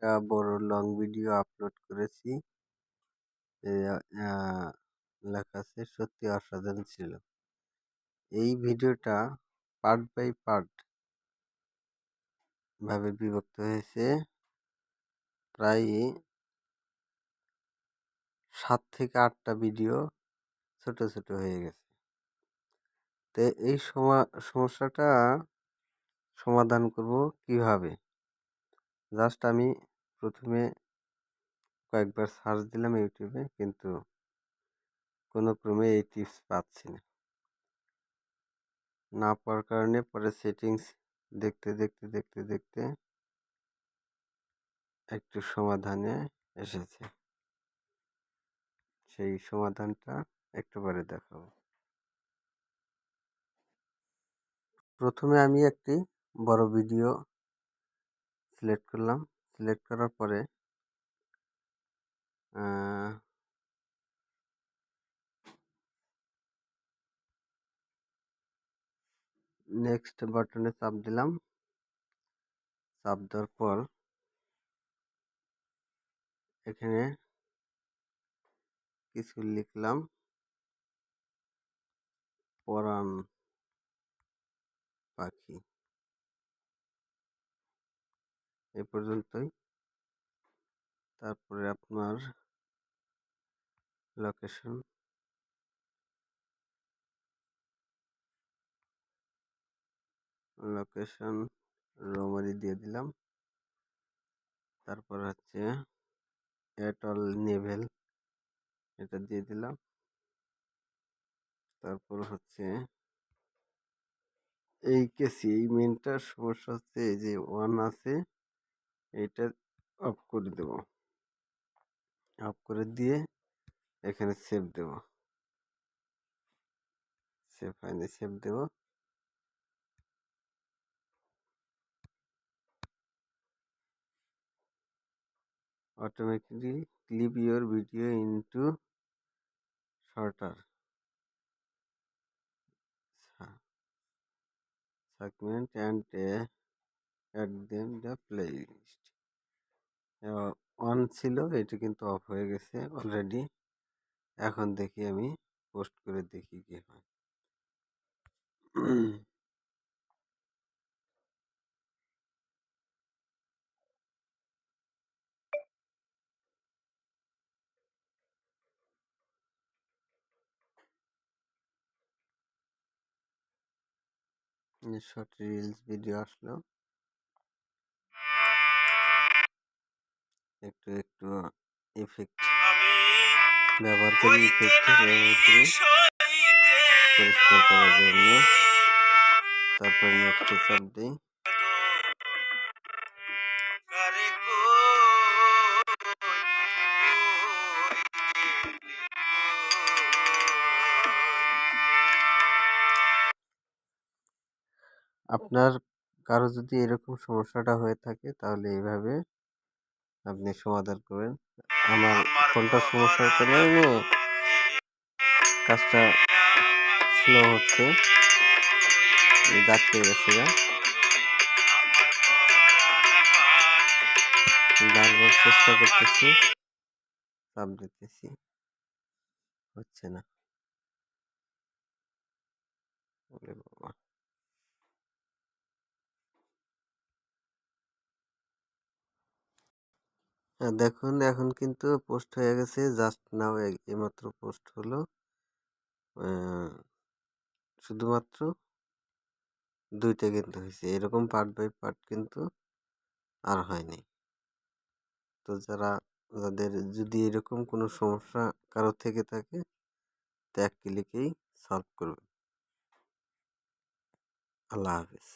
একটা বড় long video upload করেছি। লেখা আছে সত্যি অসাধারণ ছিল। এই ভিডিওটা পার্ট বাই পার্ট ভাবে বিভক্ত হয়েছে। প্রায় 7 থেকে 8টা ভিডিও ছোট ছোট হয়ে গেছে। তো এই সমস্যাটা সমাধান করব কিভাবে? জাস্ট আমি প্রথমে কয়েকবার সার্চ দিলাম ইউটিউবে, কিন্তু কোনো ক্রমে এই টিপস পাচ্ছি না পাওয়ার কারণে পরে সেটিংস দেখতে একটু সমাধানে এসেছে। সেই সমাধানটা একটু পরে দেখাবো। প্রথমে আমি একটি বড় ভিডিও সিলেক্ট করলাম। সিলেক্ট করার পরে নেক্সট বাটনে চাপ দিলাম। চাপ দেওয়ার পর এখানে কিছু লিখলাম, পরাণ পাখি, এ পর্যন্তই। তারপরে আপনার লোকেশন রোমারি দিয়ে দিলাম। তারপর হচ্ছে এটল নেভেল, এটা দিয়ে দিলাম। তারপর হচ্ছে এই কেসি, এই মেনটার সমস্যা হচ্ছে এই যে 1 আছে, এইটা অফ করে দেব। অফ করে দিয়ে এখানে সেভ দেব। সেভ দেব। Automatically clip your video into shorter segment and add them the playlist. 1 ছিল, এটা কিন্তু অফ হয়ে গেছে অলরেডি। এখন দেখি, আমি পোস্ট করে দেখি কি হয়। শর্ট রিলস ভিডিও আসলো। একটু ইফেক্ট ব্যবহার করি, পরিষ্কার করার জন্য। তারপর নেক্সট চাপ দিই। আপনার কারো যদি এরকম সমস্যাটা হয়ে থাকে, তাহলে এইভাবে আপনি সমাধান করবেন। আমার ফোনটার সমস্যার কারণে কাজটা স্লো হচ্ছে, ডাকতে গেছে গা। বারবার চেষ্টা করতেছি, চাপ দিতেছি, হচ্ছে না। বাবা, দেখুন এখন কিন্তু পোস্ট হয়ে গেছে। জাস্ট নাও এইমাত্র পোস্ট হলো। শুধুমাত্র 2টা কিন্তু হয়েছে, এরকম পার্ট বাই পার্ট কিন্তু আর হয়নি। তো যাদের যদি এরকম কোনো সমস্যা কারো থেকে থাকে, তো 1 ক্লিকেই সলভ করবে। আল্লাহ হাফেজ।